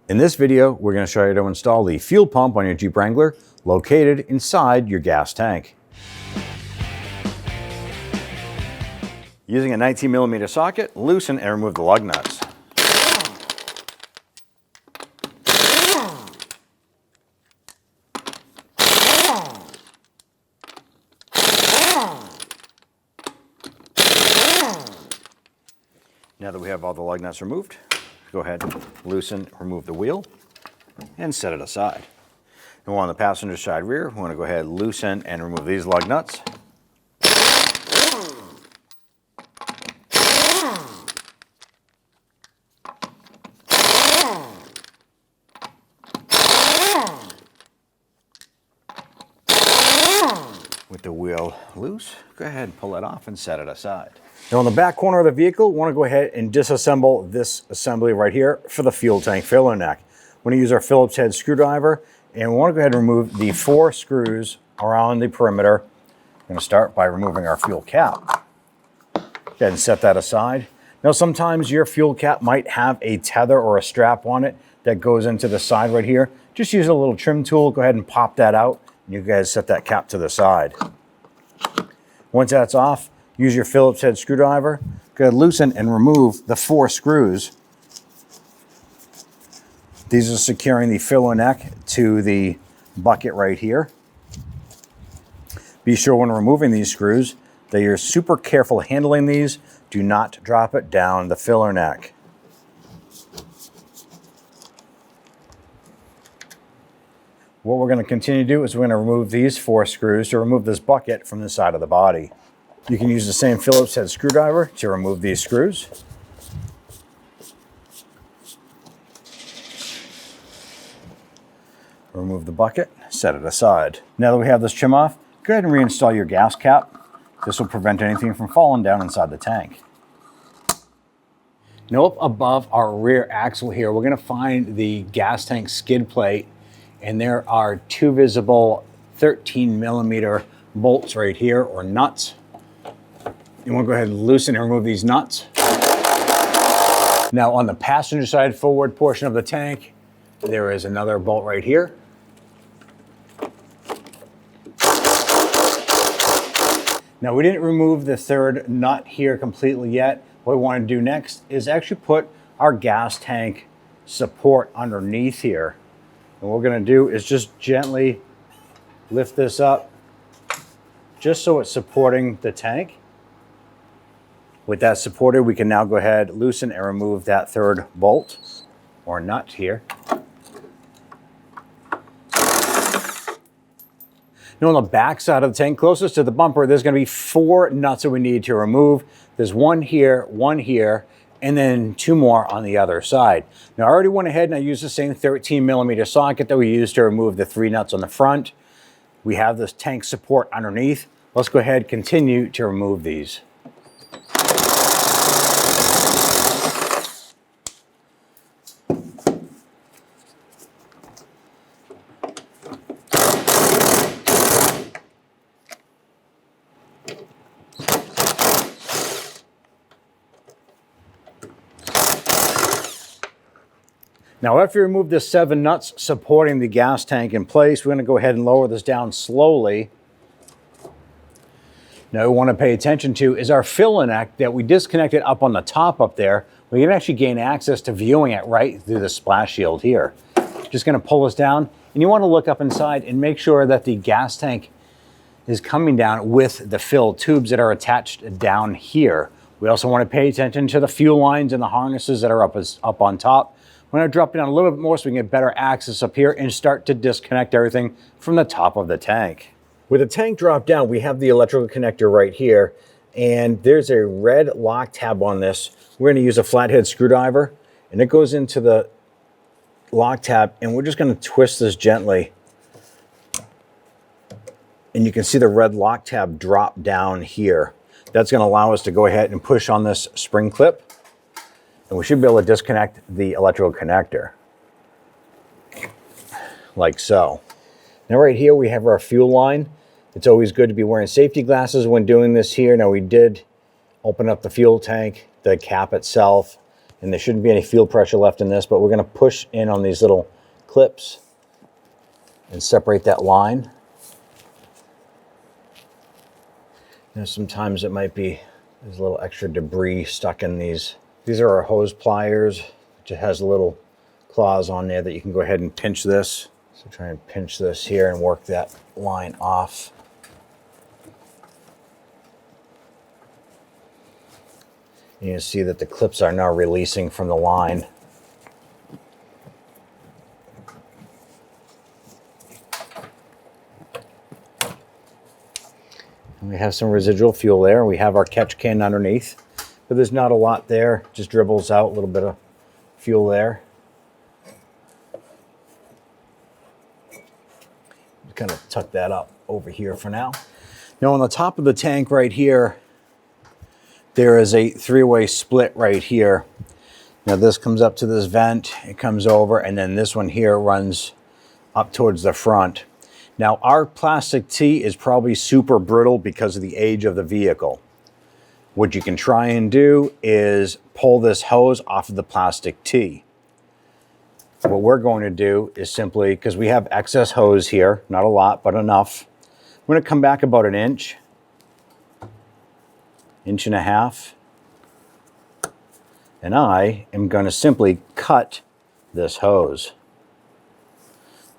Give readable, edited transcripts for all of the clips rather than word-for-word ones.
In this video, we're going to show you how to install the fuel pump on your Jeep Wrangler located inside your gas tank. Using a 19mm socket, loosen and remove the lug nuts. Now that we have all the lug nuts removed, go ahead and loosen, remove the wheel, and set it aside. And we're on the passenger side rear. We want to go ahead, loosen, and remove these lug nuts. With the wheel loose, go ahead and pull it off and set it aside. Now on the back corner of the vehicle, we want to go ahead and disassemble this assembly right here for the fuel tank filler neck. We're going to use our Phillips head screwdriver, and we want to go ahead and remove the 4 screws around the perimeter. I'm going to start by removing our fuel cap. Go ahead and set that aside. Now sometimes your fuel cap might have a tether or a strap on it that goes into the side right here. Just use a little trim tool, go ahead and pop that out, and you guys set that cap to the side. Once that's off, use your Phillips head screwdriver. Go ahead, loosen and remove the 4 screws. These are securing the filler neck to the bucket right here. Be sure when removing these screws that you're super careful handling these. Do not drop it down the filler neck. What we're going to continue to do is we're going to remove these 4 screws to remove this bucket from the side of the body. You can use the same Phillips head screwdriver to remove these screws. Remove the bucket, set it aside. Now that we have this trim off, go ahead and reinstall your gas cap. This will prevent anything from falling down inside the tank. Now up above our rear axle here, we're going to find the gas tank skid plate, and there are 2 visible 13mm bolts right here, or nuts. You want to go ahead and loosen and remove these nuts. Now on the passenger side forward portion of the tank, there is another bolt right here. Now we didn't remove the 3rd nut here completely yet. What we want to do next is actually put our gas tank support underneath here. And what we're going to do is just gently lift this up just so it's supporting the tank. With that supported, we can now go ahead, loosen and remove that 3rd bolt or nut here. Now on the back side of the tank, closest to the bumper, there's going to be 4 nuts that we need to remove. There's 1 here, and then 2 more on the other side. Now I already went ahead and I used the same 13mm socket that we used to remove the 3 nuts on the front. We have this tank support underneath. Let's go ahead and continue to remove these. Now after you remove the 7 nuts supporting the gas tank in place, we're going to go ahead and lower this down slowly. Now what we want to pay attention to is our filler neck that we disconnected up on the top up there. We can actually gain access to viewing it right through the splash shield here. Just going to pull this down, and you want to look up inside and make sure that the gas tank is coming down with the fill tubes that are attached down here. We also want to pay attention to the fuel lines and the harnesses that are up on top. I'm going to drop it down a little bit more so we can get better access up here and start to disconnect everything from the top of the tank. With the tank dropped down, we have the electrical connector right here, and there's a red lock tab on this. We're going to use a flathead screwdriver, and it goes into the lock tab, and we're just going to twist this gently. And you can see the red lock tab drop down here. That's going to allow us to go ahead and push on this spring clip. And we should be able to disconnect the electrical connector, like so. Now right here we have our fuel line. It's always good to be wearing safety glasses when doing this here. Now we did open up the fuel tank, the cap itself, and there shouldn't be any fuel pressure left in this, but we're going to push in on these little clips and separate that line. You know, sometimes it might be there's a little extra debris stuck in these. These are our hose pliers. It just has little claws on there that you can go ahead and pinch this. So try and pinch this here and work that line off. You can see that the clips are now releasing from the line. And we have some residual fuel there. We have our catch can underneath, but there's not a lot there. Just dribbles out a little bit of fuel there. Just kind of tuck that up over here for now. Now on the top of the tank right here, there is a three-way split right here. Now this comes up to this vent, it comes over, and then this one here runs up towards the front. Now our plastic tee is probably super brittle because of the age of the vehicle. What you can try and do is pull this hose off of the plastic tee. What we're going to do is simply, because we have excess hose here, not a lot, but enough, we're going to come back about an inch and a half, and I am going to simply cut this hose.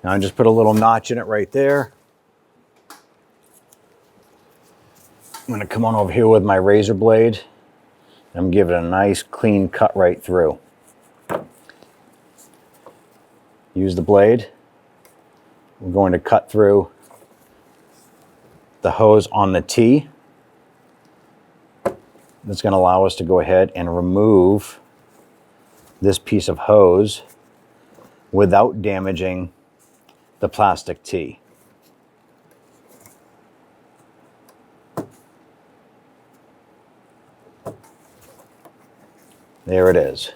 Now I just put a little notch in it right there. I'm going to come on over here with my razor blade. I'm giving it a nice clean cut right through. Use the blade. We're going to cut through the hose on the tee. That's going to allow us to go ahead and remove this piece of hose without damaging the plastic tee. There it is.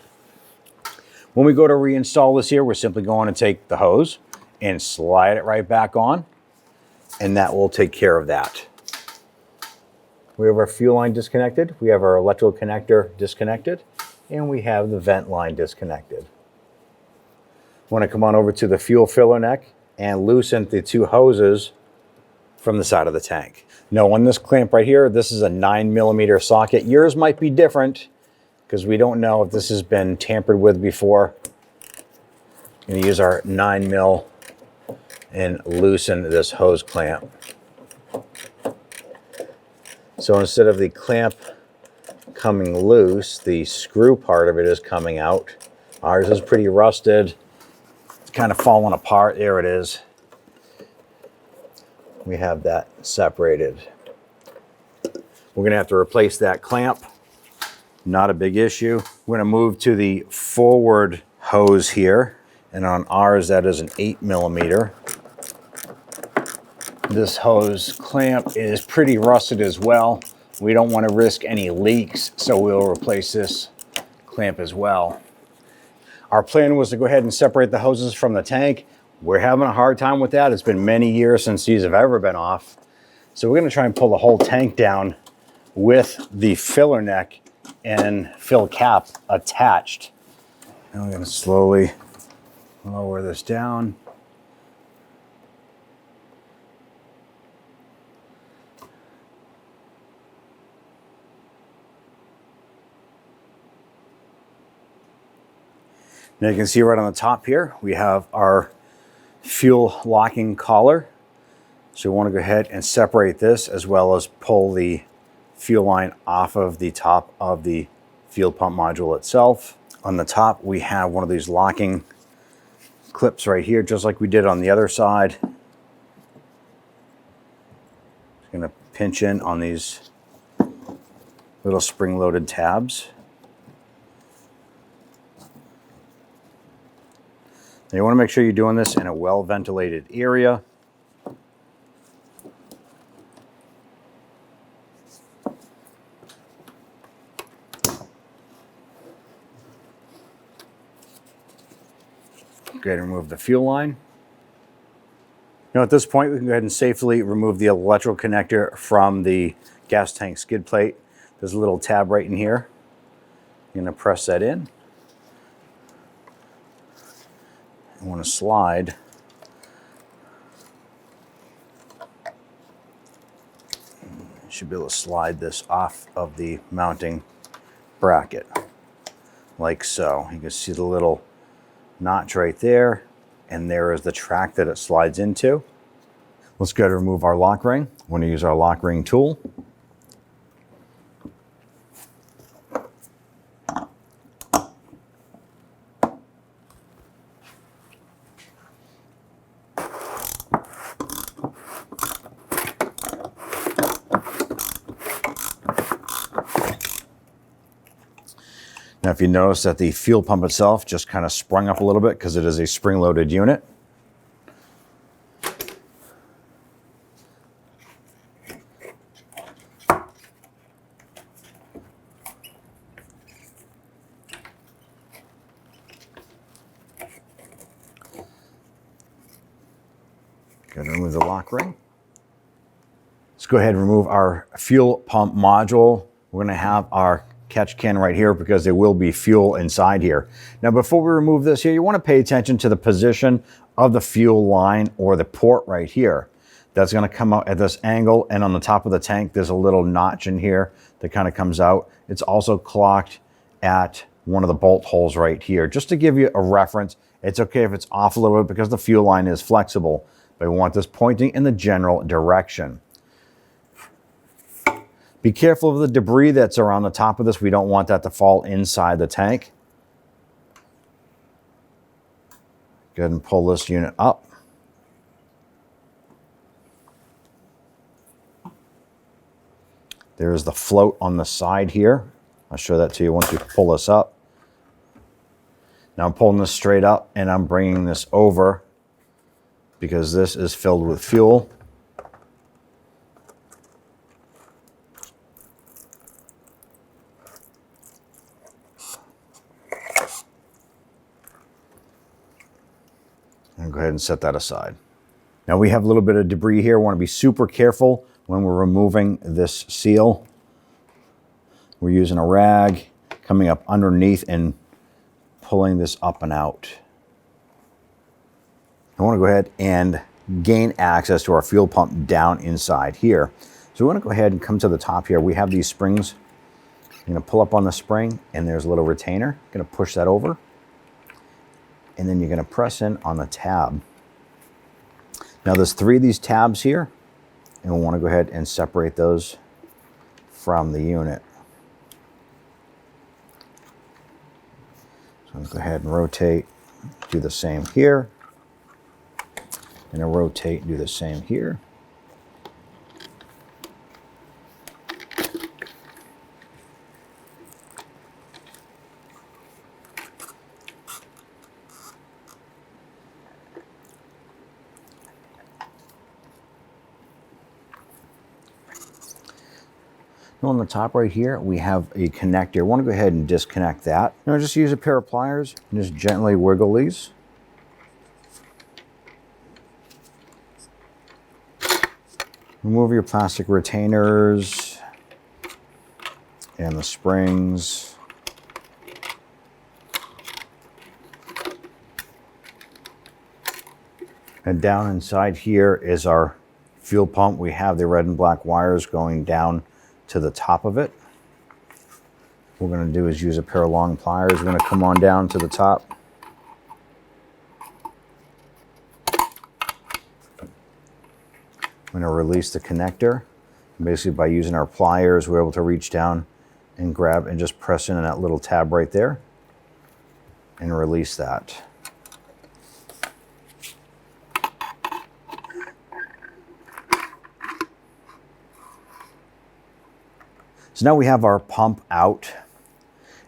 When we go to reinstall this here, we're simply going to take the hose and slide it right back on, and that will take care of that. We have our fuel line disconnected, we have our electrical connector disconnected, and we have the vent line disconnected. Want to come on over to the fuel filler neck and loosen the two hoses from the side of the tank. Now on this clamp right here, this is a 9mm socket. Yours might be different because we don't know if this has been tampered with before. I'm going to use our 9mm and loosen this hose clamp. So instead of the clamp coming loose, the screw part of it is coming out. Ours is pretty rusted. It's kind of falling apart. There it is. We have that separated. We're going to have to replace that clamp. Not a big issue. We're going to move to the forward hose here. And on ours, that is an 8mm. This hose clamp is pretty rusted as well. We don't want to risk any leaks, so we'll replace this clamp as well. Our plan was to go ahead and separate the hoses from the tank. We're having a hard time with that. It's been many years since these have ever been off. So we're going to try and pull the whole tank down with the filler neck and fill cap attached. Now we're going to slowly lower this down. Now you can see right on the top here, we have our fuel locking collar. So we want to go ahead and separate this as well as pull the fuel line off of the top of the fuel pump module itself. On the top, we have one of these locking clips right here, just like we did on the other side. Just going to pinch in on these little spring-loaded tabs. Now you want to make sure you're doing this in a well-ventilated area. Go ahead and remove the fuel line. Now at this point, we can go ahead and safely remove the electrical connector from the gas tank skid plate. There's a little tab right in here. You're going to press that in. You want to slide should be able to slide this off of the mounting bracket like so. You can see the little notch right there, and there is the track that it slides into. Let's go to remove our lock ring. We're going to use our lock ring tool. Now, if you notice that the fuel pump itself just kind of sprung up a little bit because it is a spring-loaded unit. Going to remove the lock ring. Let's go ahead and remove our fuel pump module. We're going to have our catch can right here because there will be fuel inside here. Now, before we remove this here, you want to pay attention to the position of the fuel line or the port right here. That's going to come out at this angle, and on the top of the tank, there's a little notch in here that kind of comes out. It's also clocked at one of the bolt holes right here. Just to give you a reference, it's okay if it's off a little bit because the fuel line is flexible, but we want this pointing in the general direction. Be careful of the debris that's around the top of this. We don't want that to fall inside the tank. Go ahead and pull this unit up. There is the float on the side here. I'll show that to you once you pull this up. Now I'm pulling this straight up and I'm bringing this over because this is filled with fuel. And go ahead and set that aside. Now we have a little bit of debris here. We want to be super careful when we're removing this seal. We're using a rag, coming up underneath and pulling this up and out. I want to go ahead and gain access to our fuel pump down inside here. So we want to go ahead and come to the top here. We have these springs. I'm going to pull up on the spring and there's a little retainer. I'm going to push that over. And then you're going to press in on the tab. Now there's 3 of these tabs here, and we'll want to go ahead and separate those from the unit. So I'm going to go ahead and rotate, do the same here, and I'll rotate and do the same here. On the top right here, we have a connector. I want to go ahead and disconnect that. Now just use a pair of pliers and just gently wiggle these. Remove your plastic retainers and the springs. And down inside here is our fuel pump. We have the red and black wires going down to the top of it. What we're going to do is use a pair of long pliers. We're going to come on down to the top. I'm going to release the connector. Basically, by using our pliers, we're able to reach down and grab and just press in on that little tab right there and release that. So now we have our pump out,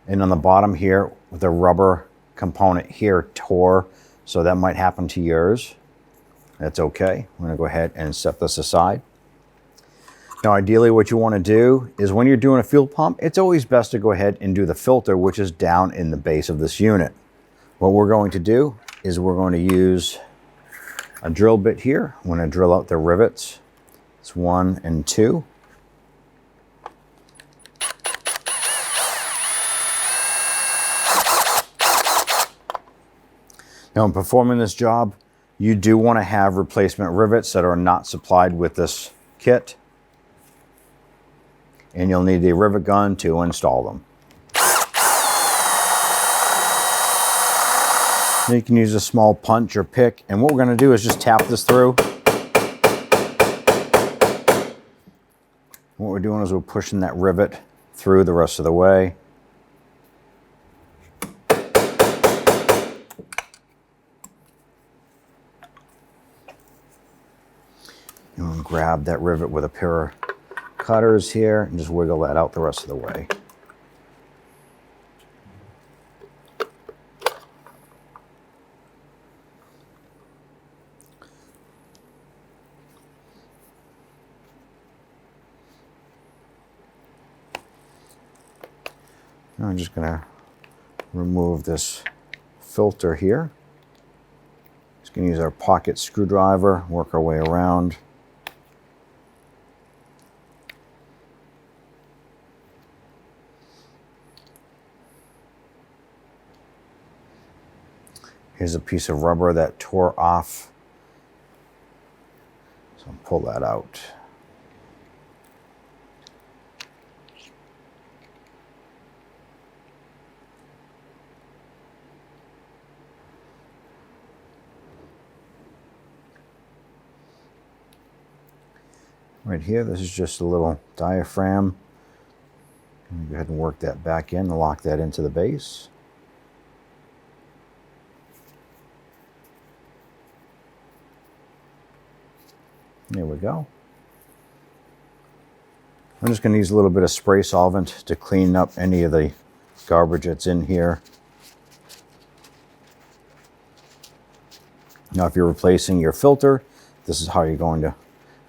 and on the bottom here, the rubber component here tore, so that might happen to yours. That's okay. I'm going to go ahead and set this aside. Now ideally what you want to do is when you're doing a fuel pump, it's always best to go ahead and do the filter, which is down in the base of this unit. What we're going to do is we're going to use a drill bit here. I'm going to drill out the rivets. It's 1 and 2. Now, in performing this job, you do want to have replacement rivets that are not supplied with this kit. And you'll need the rivet gun to install them. Now you can use a small punch or pick, and what we're going to do is just tap this through. What we're doing is we're pushing that rivet through the rest of the way. You want to grab that rivet with a pair of cutters here and just wiggle that out the rest of the way. Now I'm just going to remove this filter here. Just going to use our pocket screwdriver, work our way around. Here's a piece of rubber that tore off. So I'll pull that out. Right here, this is just a little diaphragm. Go ahead and work that back in and lock that into the base. There we go. I'm just going to use a little bit of spray solvent to clean up any of the garbage that's in here. Now, if you're replacing your filter, this is how you're going to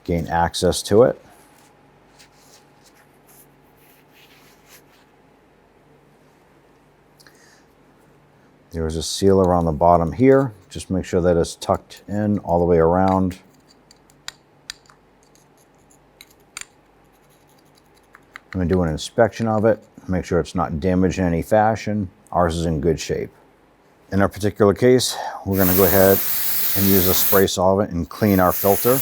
gain access to it. There's a seal around the bottom here. Just make sure that it's tucked in all the way around. I'm going to do an inspection of it, make sure it's not damaged in any fashion. Ours is in good shape. In our particular case, we're going to go ahead and use a spray solvent and clean our filter.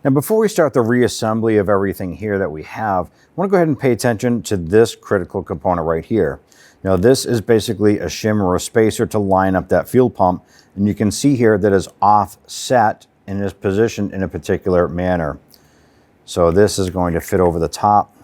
Now, before we start the reassembly of everything here that we have, I want to go ahead and pay attention to this critical component right here. Now, this is basically a shim or a spacer to line up that fuel pump, and you can see here that is offset and is positioned in a particular manner. So this is going to fit over the top,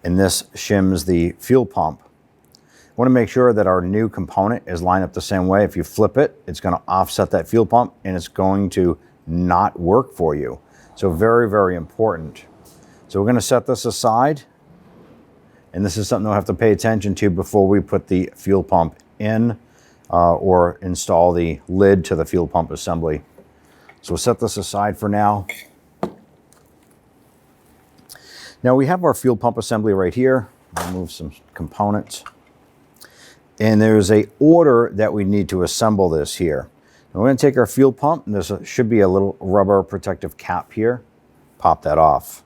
and this shims the fuel pump. I want to make sure that our new component is lined up the same way. If you flip it, it's going to offset that fuel pump, and it's going to not work for you. So very, very important. So we're going to set this aside, and this is something we'll have to pay attention to before we put the fuel pump in or install the lid to the fuel pump assembly. So we'll set this aside for now. Now we have our fuel pump assembly right here. Remove some components. And there's an order that we need to assemble this here. Now we're going to take our fuel pump, and there should be a little rubber protective cap here. Pop that off.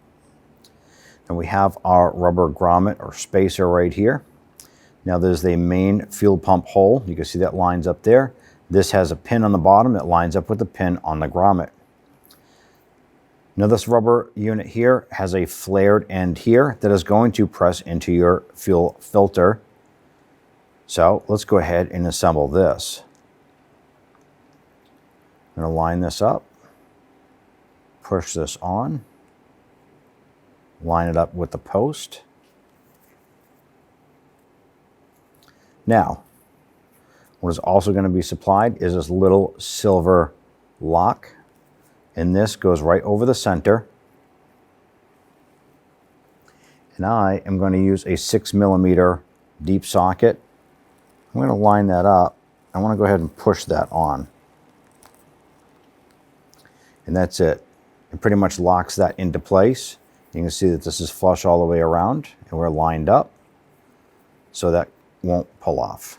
And we have our rubber grommet or spacer right here. Now there's the main fuel pump hole. You can see that lines up there. This has a pin on the bottom that lines up with the pin on the grommet. Now this rubber unit here has a flared end here that is going to press into your fuel filter. So let's go ahead and assemble this. I'm going to line this up, push this on, line it up with the post. Now, what is also going to be supplied is this little silver lock, and this goes right over the center. And I am going to use a 6mm deep socket. I'm going to line that up. I want to go ahead and push that on. And that's it. It pretty much locks that into place. You can see that this is flush all the way around, and we're lined up, so that won't pull off.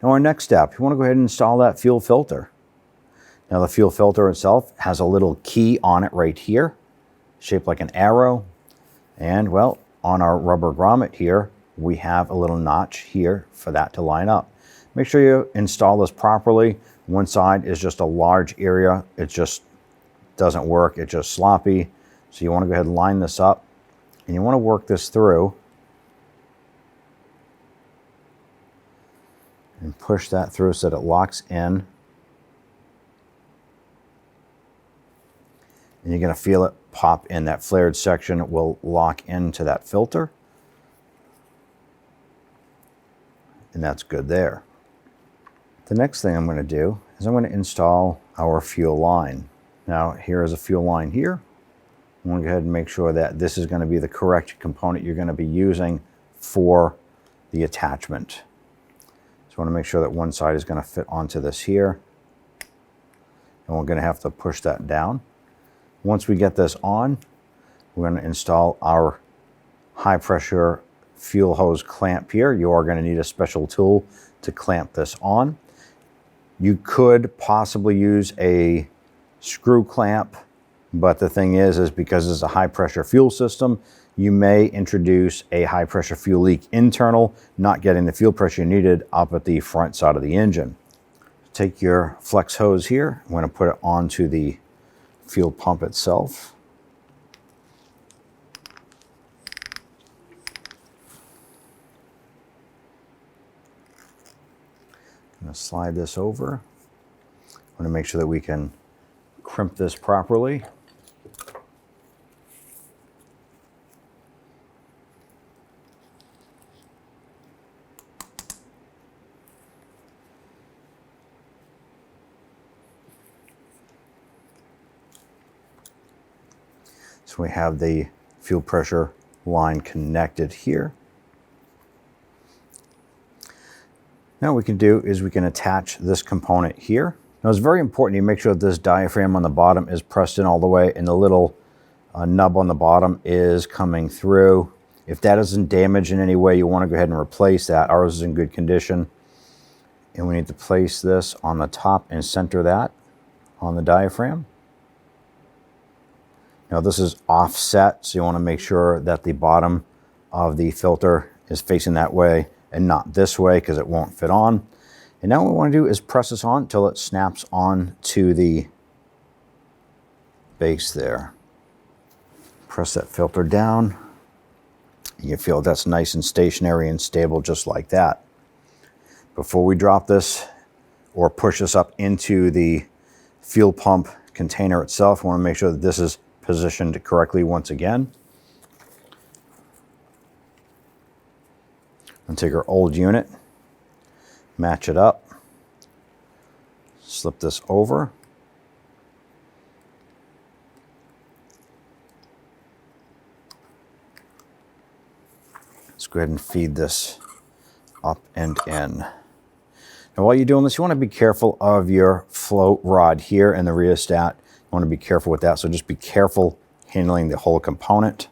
Now our next step, you want to go ahead and install that fuel filter. Now the fuel filter itself has a little key on it right here, shaped like an arrow. And well, on our rubber grommet here, we have a little notch here for that to line up. Make sure you install this properly. One side is just a large area. It just doesn't work. It's just sloppy. So you want to go ahead and line this up, and you want to work this through and push that through so that it locks in. And you're going to feel it pop in. That flared section will lock into that filter. And that's good there. The next thing I'm going to do is I'm going to install our fuel line. Now here is a fuel line here. I'm going to go ahead and make sure that this is going to be the correct component you're going to be using for the attachment. So I want to make sure that one side is going to fit onto this here. And we're going to have to push that down. Once we get this on, we're going to install our high pressure fuel hose clamp here. You are going to need a special tool to clamp this on. You could possibly use a screw clamp, but the thing is because it's a high pressure fuel system, you may introduce a high pressure fuel leak internal, not getting the fuel pressure needed up at the front side of the engine. Take your flex hose here. I'm going to put it onto the fuel pump itself. I'm going to slide this over. I want to make sure that we can crimp this properly. So we have the fuel pressure line connected here. Now what we can do is we can attach this component here. Now it's very important you make sure that this diaphragm on the bottom is pressed in all the way and the little nub on the bottom is coming through. If that isn't damaged in any way, you want to go ahead and replace that. Ours is in good condition. And we need to place this on the top and center that on the diaphragm. Now this is offset, so you want to make sure that the bottom of the filter is facing that way and not this way because it won't fit on. And now what we want to do is press this on until it snaps on to the base there. Press that filter down. You feel that's nice and stationary and stable just like that. Before we drop this or push this up into the fuel pump container itself, we want to make sure that this is positioned correctly once again. And take our old unit, match it up, slip this over. Let's go ahead and feed this up and in. Now while you're doing this, you want to be careful of your float rod here and the rheostat. You want to be careful with that, so just be careful handling the whole component.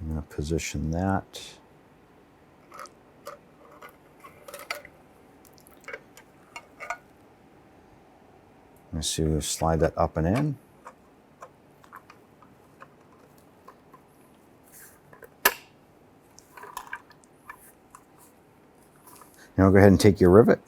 I'm going to position that. Let's see, we'll slide that up and in. Now go ahead and take your rivet.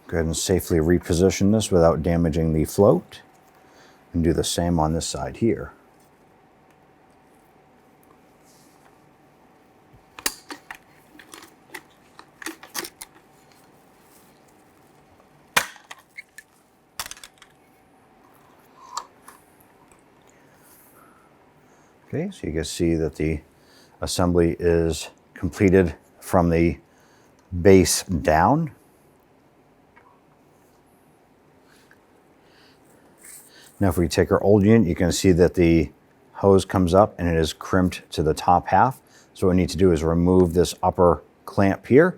Go ahead and safely reposition this without damaging the float. And do the same on this side here. Okay, so you can see that the assembly is completed from the base down. Now if we take our old unit, you can see that the hose comes up and it is crimped to the top half. So what we need to do is remove this upper clamp here.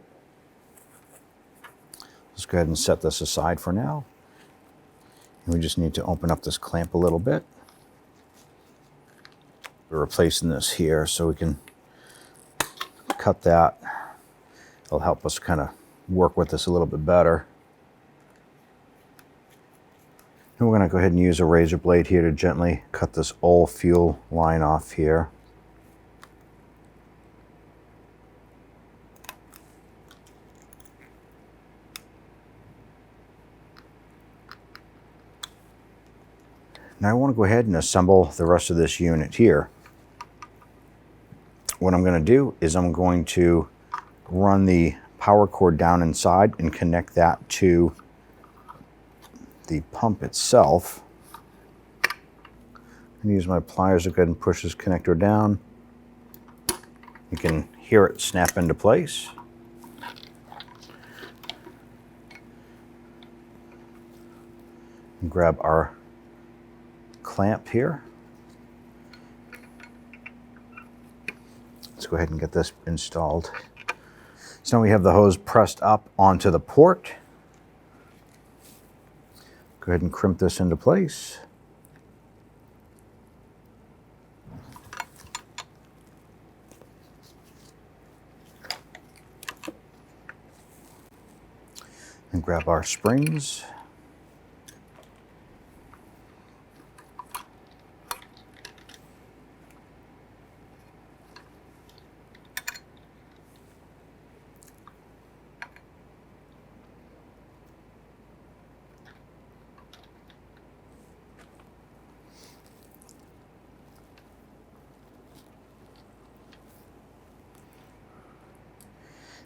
Let's go ahead and set this aside for now. And we just need to open up this clamp a little bit. We're replacing this here so we can cut that. It'll help us kind of work with this a little bit better. And we're going to go ahead and use a razor blade here to gently cut this old fuel line off here. Now I want to go ahead and assemble the rest of this unit here. What I'm going to do is I'm going to run the power cord down inside and connect that to the pump itself. And use my pliers to go ahead and push this connector down. You can hear it snap into place. And grab our clamp here. Let's go ahead and get this installed. So now we have the hose pressed up onto the port. Go ahead and crimp this into place. And grab our springs.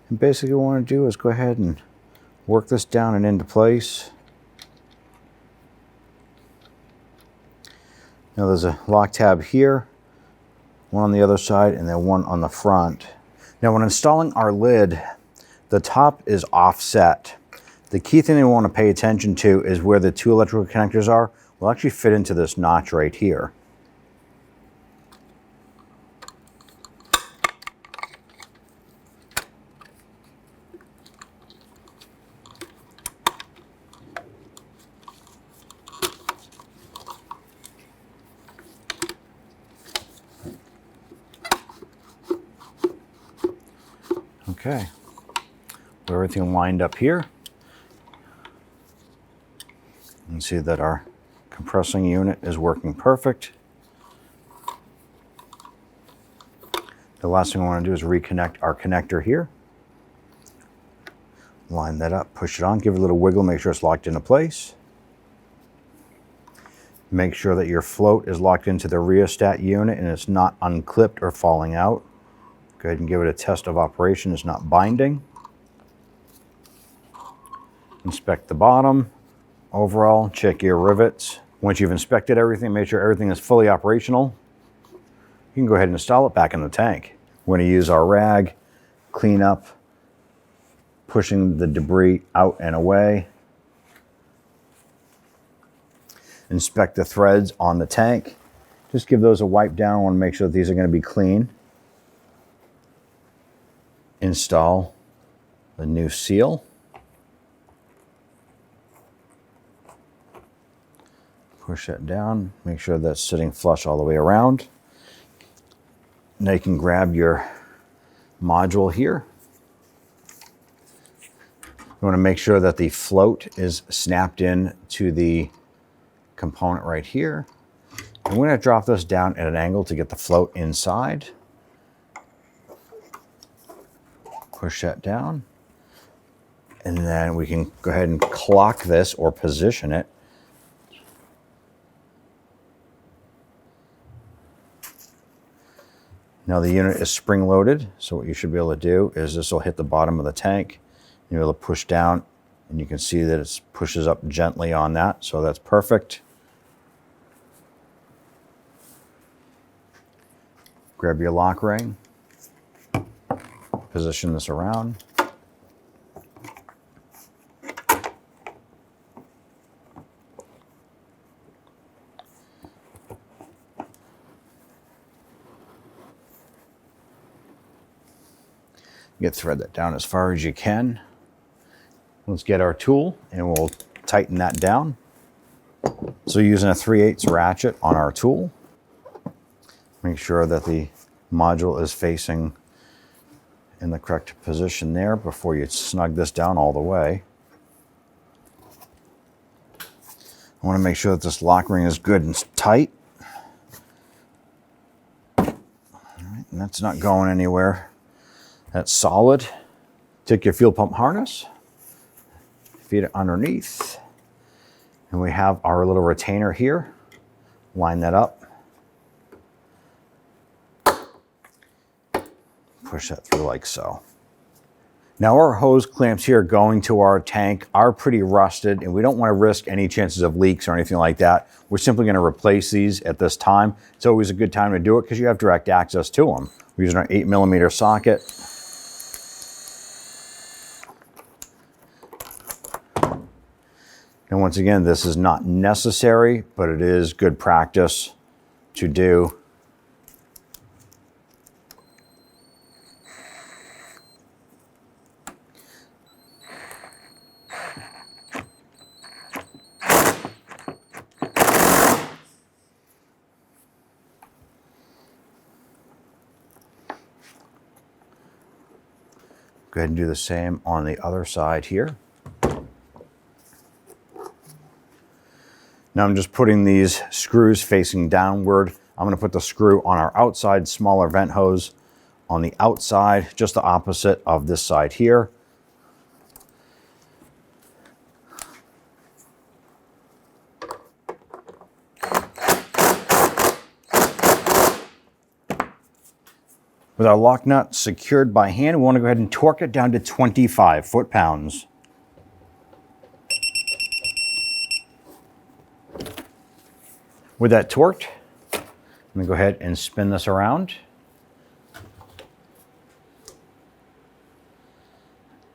And basically what we want to do is go ahead and work this down and into place. Now there's a lock tab here, one on the other side, and then one on the front. Now when installing our lid, the top is offset. The key thing we want to pay attention to is where the two electrical connectors are will actually fit into this notch right here. Okay, with everything lined up here, you can see that our compressing unit is working perfect. The last thing we want to do is reconnect our connector here. Line that up, push it on, give it a little wiggle, make sure it's locked into place. Make sure that your float is locked into the rheostat unit and it's not unclipped or falling out. Go ahead and give it a test of operation. It's not binding. Inspect the bottom. Overall, check your rivets. Once you've inspected everything, make sure everything is fully operational. You can go ahead and install it back in the tank. We're going to use our rag, clean up, pushing the debris out and away. Inspect the threads on the tank. Just give those a wipe down. I want to make sure that these are going to be clean. Install the new seal. Push that down, make sure that's sitting flush all the way around. Now you can grab your module here. You want to make sure that the float is snapped in to the component right here. And we're going to drop this down at an angle to get the float inside. Push that down, and then we can go ahead and clock this or position it. Now the unit is spring loaded, so what you should be able to do is this will hit the bottom of the tank. You'll be able to push down, and you can see that it pushes up gently on that, so that's perfect. Grab your lock ring. Position this around. Get thread that down as far as you can. Let's get our tool and we'll tighten that down. So using a 3/8 ratchet on our tool, make sure that the module is facing in the correct position there before you snug this down all the way. I want to make sure that this lock ring is good and tight. All right, and that's not going anywhere. That's solid. Take your fuel pump harness, feed it underneath, and we have our little retainer here. Line that up. Push that through like so. Now our hose clamps here going to our tank are pretty rusted and we don't want to risk any chances of leaks or anything like that. We're simply going to replace these at this time. It's always a good time to do it because you have direct access to them. We're using our 8mm socket. And once again, this is not necessary, but it is good practice to do. Go ahead and do the same on the other side here. Now I'm just putting these screws facing downward. I'm going to put the screw on our outside smaller vent hose on the outside, just the opposite of this side here. With our lock nut secured by hand, we want to go ahead and torque it down to 25 foot-pounds. With that torqued, I'm going to go ahead and spin this around.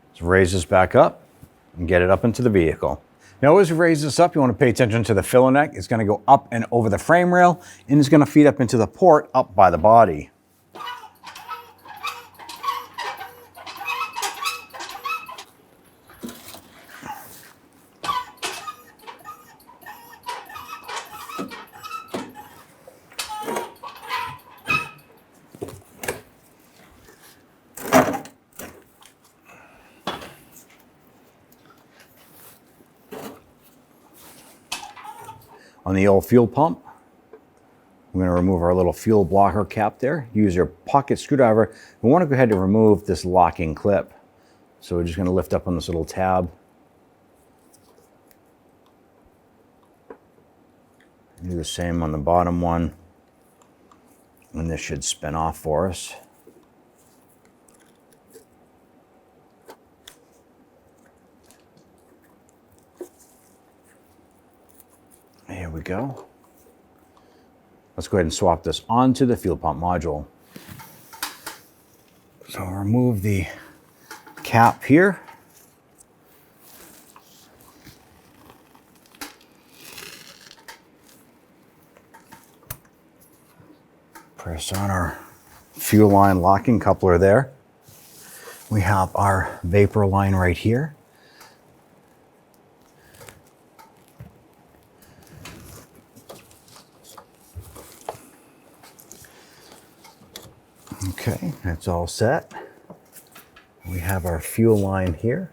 Let's raise this back up and get it up into the vehicle. Now as you raise this up, you want to pay attention to the filler neck. It's going to go up and over the frame rail, and it's going to feed up into the port up by the body. On the old fuel pump, we're going to remove our little fuel blocker cap there. Use your pocket screwdriver. We want to go ahead and remove this locking clip. So we're just going to lift up on this little tab. Do the same on the bottom one. And this should spin off for us. Here we go. Let's go ahead and swap this onto the fuel pump module. So I'll remove the cap here. Press on our fuel line locking coupler there. We have our vapor line right here. Okay, that's all set. We have our fuel line here.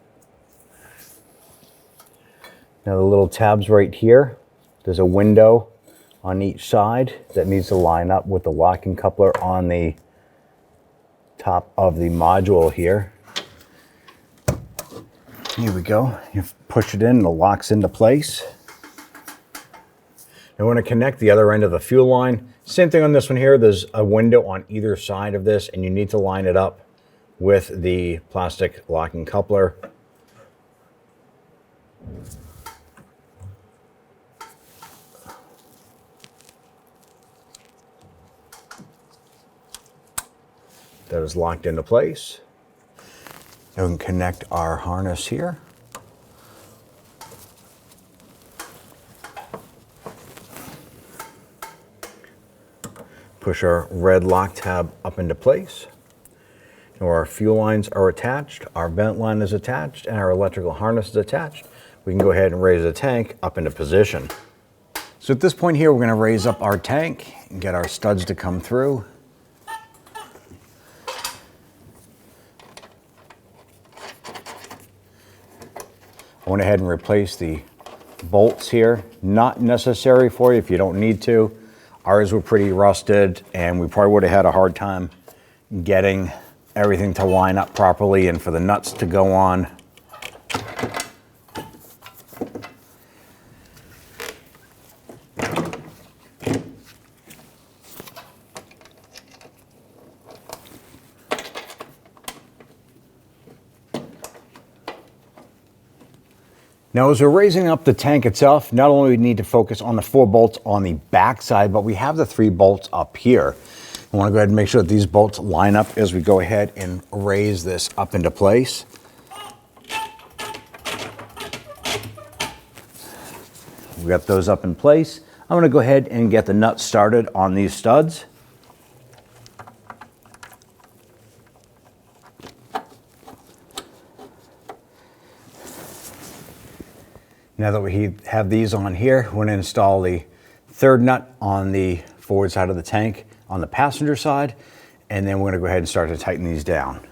Now the little tabs right here, there's a window on each side that needs to line up with the locking coupler on the top of the module here. Here we go. You push it in and it locks into place. I want to connect the other end of the fuel line. Same thing on this one here. There's a window on either side of this, and you need to line it up with the plastic locking coupler. That is locked into place. And we can connect our harness here. Push our red lock tab up into place. Our fuel lines are attached, our vent line is attached, and our electrical harness is attached. We can go ahead and raise the tank up into position. So at this point here, we're going to raise up our tank and get our studs to come through. I went ahead and replaced the bolts here. Not necessary for you if you don't need to. Ours were pretty rusted and we probably would have had a hard time getting everything to line up properly and for the nuts to go on. Now, as we're raising up the tank itself, not only do we need to focus on the 4 bolts on the back side, but we have the 3 bolts up here. I want to go ahead and make sure that these bolts line up as we go ahead and raise this up into place. We got those up in place. I'm going to go ahead and get the nuts started on these studs. Now that we have these on here, we're going to install the 3rd nut on the forward side of the tank on the passenger side, and then we're going to go ahead and start to tighten these down.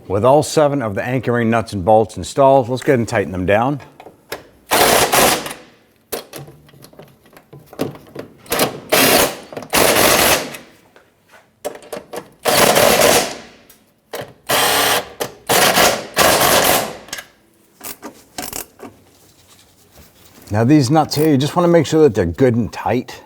With all 7 of the anchoring nuts and bolts installed, let's go ahead and tighten them down. Now these nuts here, you just want to make sure that they're good and tight.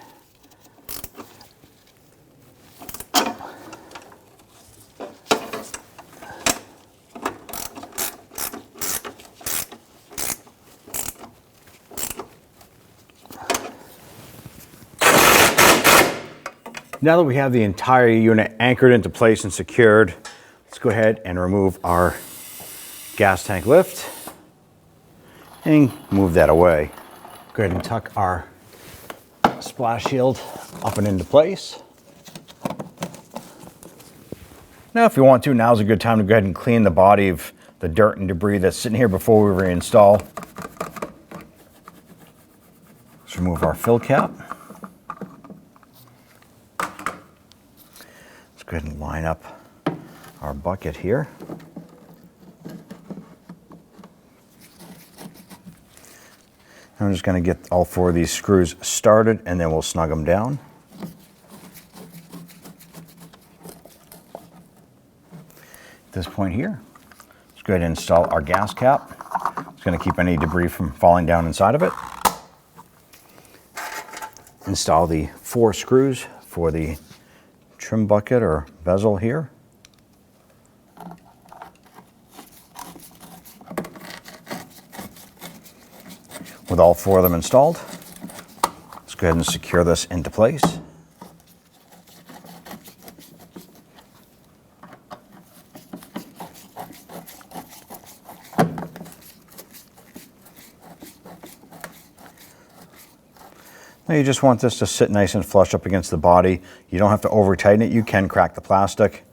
Now that we have the entire unit anchored into place and secured, let's go ahead and remove our gas tank lift and move that away. Go ahead and tuck our splash shield up and into place. Now if you want to, now's a good time to go ahead and clean the body of the dirt and debris that's sitting here before we reinstall. Let's remove our fill cap. Let's go ahead and line up our bucket here. I'm just going to get all 4 of these screws started and then we'll snug them down. At this point here, let's go ahead and install our gas cap. It's going to keep any debris from falling down inside of it. Install the 4 screws for the trim bucket or bezel here. With all 4 of them installed, let's go ahead and secure this into place. Now you just want this to sit nice and flush up against the body. You don't have to over tighten it. You can crack the plastic.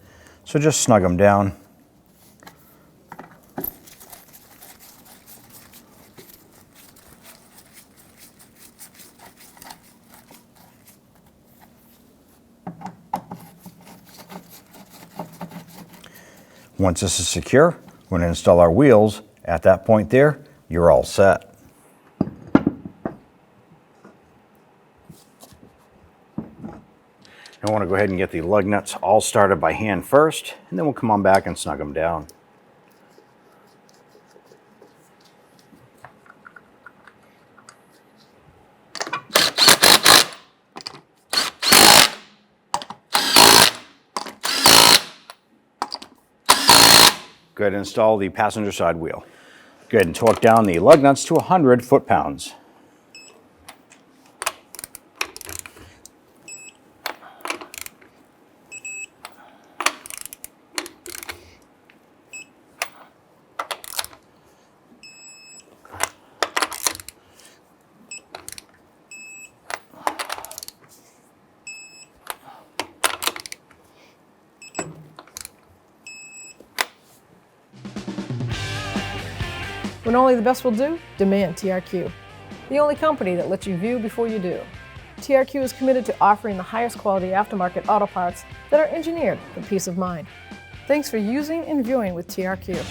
So just snug them down. Once this is secure, we're going to install our wheels. At that point there, you're all set. I want to go ahead and get the lug nuts all started by hand first, and then we'll come on back and snug them down. Go ahead and install the passenger side wheel. Go ahead and torque down the lug nuts to 100 foot-pounds. When only the best will do, demand TRQ. The only company that lets you view before you do. TRQ is committed to offering the highest quality aftermarket auto parts that are engineered for peace of mind. Thanks for using and viewing with TRQ.